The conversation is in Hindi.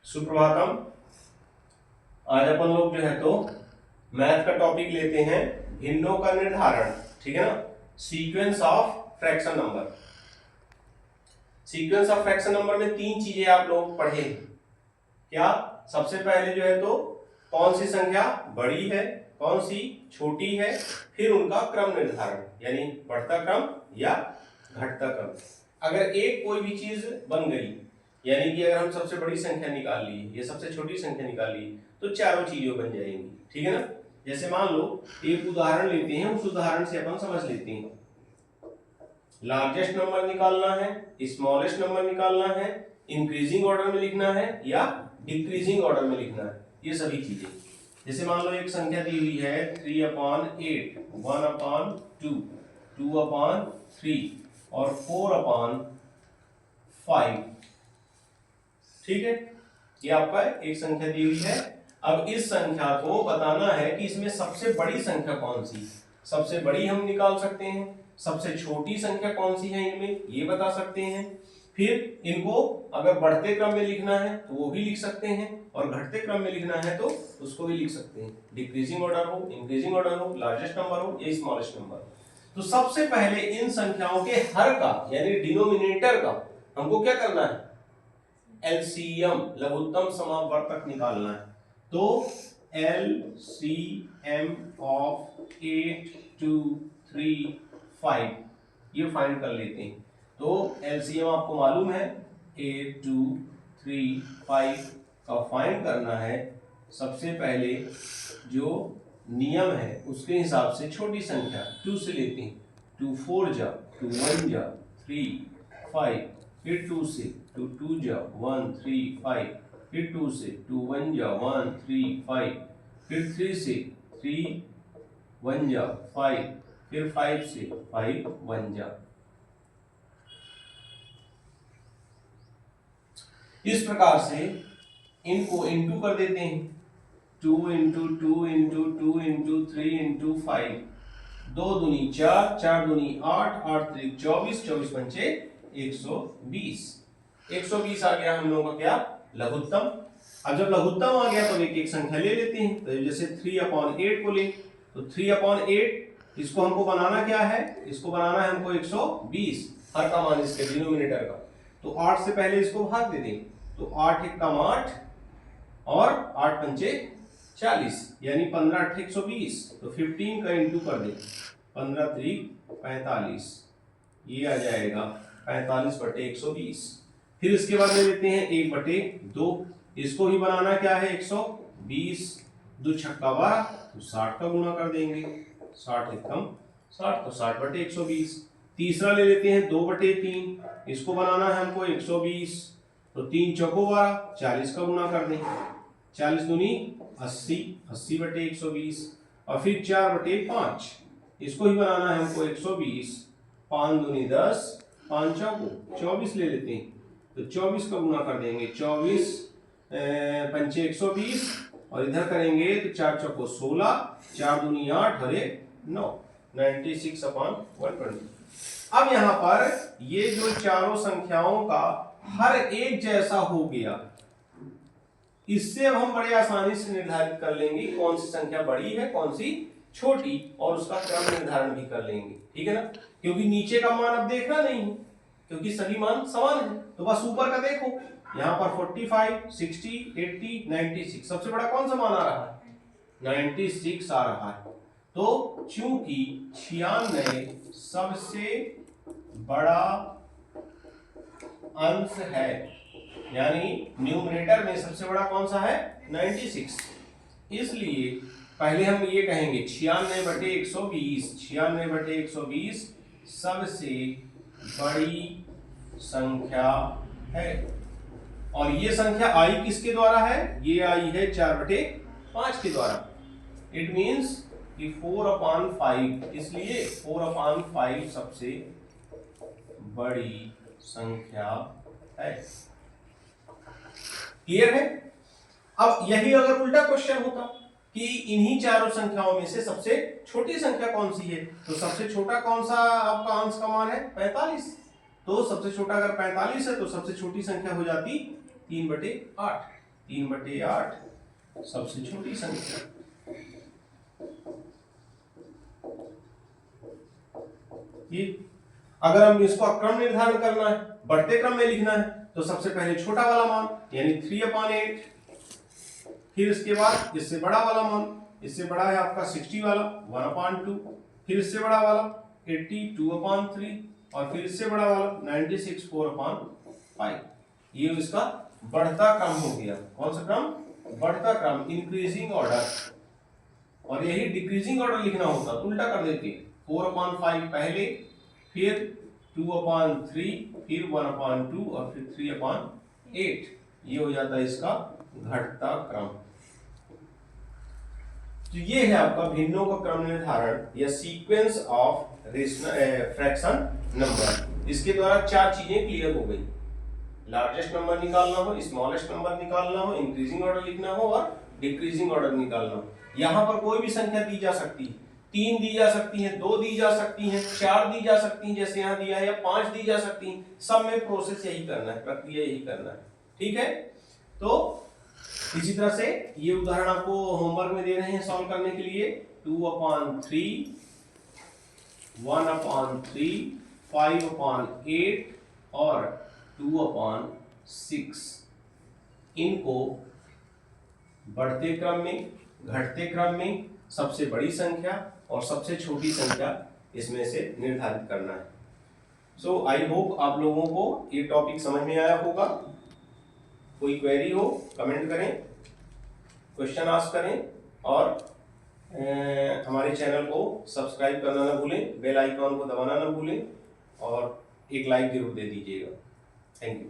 सुप्रभातम। आज अपन लोग जो है तो मैथ का टॉपिक लेते हैं भिन्नों का निर्धारण। ठीक है ना, sequence of fraction number. Sequence of fraction number में तीन चीजें आप लोग पढ़े। क्या? सबसे पहले जो है तो कौन सी संख्या बड़ी है, कौन सी छोटी है, फिर उनका क्रम निर्धारण, यानी बढ़ता क्रम या घटता क्रम। अगर एक कोई भी चीज बन गई, यानी कि अगर हम सबसे बड़ी संख्या निकाल ली या सबसे छोटी संख्या निकाल ली तो चारों चीजें बन जाएंगी। ठीक है ना। जैसे मान लो एक उदाहरण लेते हैं, उस उदाहरण से अपन समझ लेते हैं। लार्जेस्ट नंबर निकालना है, स्मॉलेस्ट नंबर निकालना है, इंक्रीजिंग ऑर्डर में लिखना है या डिक्रीजिंग ऑर्डर में लिखना है, ये सभी चीजें। जैसे मान लो एक संख्या दी हुई है 3/8, 1/2, 2/3 और 4/5। ठीक है, ये आपका एक संख्या दी हुई है। अब इस संख्या को बताना है कि इसमें सबसे बड़ी संख्या कौन सी। सबसे बड़ी हम निकाल सकते हैं, सबसे छोटी संख्या कौन सी है इनमें ये बता सकते हैं। फिर इनको अगर बढ़ते क्रम में लिखना है तो वो भी लिख सकते हैं, और घटते क्रम में लिखना है तो उसको भी लिख सकते हैं। डिक्रीजिंग ऑर्डर हो, इंक्रीजिंग ऑर्डर हो, लार्जेस्ट नंबर हो या स्मॉलेस्ट नंबर। तो सबसे पहले इन संख्याओं के हर का यानी डिनोमिनेटर का हमको क्या करना है, एलसीएम लघुत्तम समावर्तक निकालना है। तो एलसीएम ऑफ 8, 2, 3, 5 ये फाइंड कर लेते हैं। तो एलसीएम आपको मालूम है 8, 2, 3, 5 का फाइंड करना है। सबसे पहले जो नियम है उसके हिसाब से छोटी संख्या 2 से लेते हैं। 2 4 जा, 2 1 जा, 3 5, फिर 2 से 2 2 जा 1 3 5, फिर 2 से 2 1 जा 1 3 5, फिर 3 से 3 1 जा 5, फिर 5 से 5 1 जा। इस प्रकार से इनको इनटू कर देते हैं। 2 × 2 × 2 × 3 × 5, 2 दूनी 4, 4 दूनी 8, 8 त्रिक 24, 24 पंचे 120। 120 आ गया हम लोगों का क्या, लघुत्तम। अब जब लघुत्तम आ गया तो एक एक संख्या ले लेते हैं। तो जैसे 3/8 को ले तो 3/8 इसको हमको बनाना क्या है, इसको बनाना है हमको 120, हर का मान इसके डिनोमिनेटर का। तो 8 से पहले इसको भाग दे दें। तो 8 × 8 और 8 पंचे 40, यानी 15 × 8 120। तो 15 का इंटू कर दें, 15 त्रिक 45, ये आ जाएगा 45/120। फिर इसके बाद ले लेते हैं 1/2, इसको भी बनाना क्या है 120, 2 छक्का 12, तो 60 का गुणा कर देंगे। 60 एकम 60, तो 60/120। तीसरा ले लेते हैं 2/3, इसको बनाना है हमको 120, तो 3 चौको 12, 40 का गुणा कर दें। 40 दूनी 80, 80/120। और फिर 4/5, इसको भी बनाना है हमको 120, 5 दूनी 10, 5 चौको 24 ले लेते हैं। तो 24 का गुणा कर देंगे, 24 पंचे 120, और इधर करेंगे तो 4 चौको 16, 4 दूनी 8 और 1 9, 96/120। अब यहाँ पर ये जो चारों संख्याओं का हर एक जैसा हो गया, इससे अब हम बड़े आसानी से निर्धारित कर लेंगे कौन सी संख्या बड़ी है कौन सी छोटी, और उसका क्रम निर्धारण भी कर लेंगे। ठीक है ना, क्योंकि नीचे का मान अब देखना नहीं है क्योंकि सभी मान समान है। तो बस ऊपर का देखो, यहाँ पर 45, 60, 80, 96, सबसे बड़ा कौन सा मान आ रहा है, 96 आ रहा है। तो चूंकि 96 सबसे बड़ा अंश है, यानी न्यूमरेटर में सबसे बड़ा कौन सा है 96, इसलिए पहले हम ये कहेंगे 96/120, 96/120 सबसे बड़ी संख्या है। और ये संख्या आई किसके द्वारा है, ये आई है 4/5 के द्वारा। इट मींस कि 4/5, इसलिए 4/5 सबसे बड़ी संख्या है। क्लियर है। अब यही अगर उल्टा क्वेश्चन होता कि इन्हीं चारों संख्याओं में से सबसे छोटी संख्या कौन सी है, तो सबसे छोटा कौन सा आपका अंश का मान है 45। तो सबसे छोटा अगर 45 है तो सबसे छोटी संख्या हो जाती 3/8। 3/8 सबसे छोटी संख्या। ये अगर हम इसको क्रम निर्धारण करना है, बढ़ते क्रम में लिखना है, तो सबसे पहले छोटा वाला मान यानी 3/8, फिर इसके बाद इससे बड़ा वाला मान, इससे बड़ा है आपका 60 वाला 1/2, फिर इससे बड़ा वाला 80 2/3 और फिर इससे बड़ा वाला 96 4/5। ये इसका बढ़ता क्रम हो गया। कौन सा क्रम? बढ़ता क्रम, इंक्रीजिंग ऑर्डर। और यही डिक्रीजिंग ऑर्डर लिखना होता तो उल्टा कर देते, 4/5 पहले, फिर 2/3, फिर 1/2 और फिर 3/8। ये हो जाता है इसका घटता क्रम। तो ये है आपका भिन्नों का क्रम निर्धारण या सीक्वेंस ऑफ फ्रैक्शन नंबर। इसके द्वारा चार चीजें क्लियर हो गई। लार्जेस्ट नंबर निकालना हो, स्मॉलेस्ट नंबर निकालना हो, इंक्रीजिंग ऑर्डर लिखना हो और डिक्रीजिंग ऑर्डर निकालना हो। यहाँ पर कोई भी संख्या दी जा सकती है, 3 दी जा सकती है, 2 दी जा सकती है, 4 दी जा सकती है जैसे यहाँ दिया है, या 5 दी जा सकती है। सब में प्रोसेस यही करना है, प्रक्रिया यही करना है। ठीक है, तो इसी तरह से ये उदाहरण आपको होमवर्क में दे रहे हैं सॉल्व करने के लिए। 2/3, 1/3, 5/8 और 2/6। इनको बढ़ते क्रम में, घटते क्रम में सबसे बड़ी संख्या और सबसे छोटी संख्या इसमें से निर्धारित करना है। सो आई होप आप लोगों को ये टॉपिक समझ में आया होगा। कोई क्वेरी हो कमेंट करें, क्वेश्चन आस्क करें और हमारे चैनल को सब्सक्राइब करना ना भूलें, बेल आइकॉन को दबाना ना भूलें और एक लाइक जरूर दे दीजिएगा। Thank you.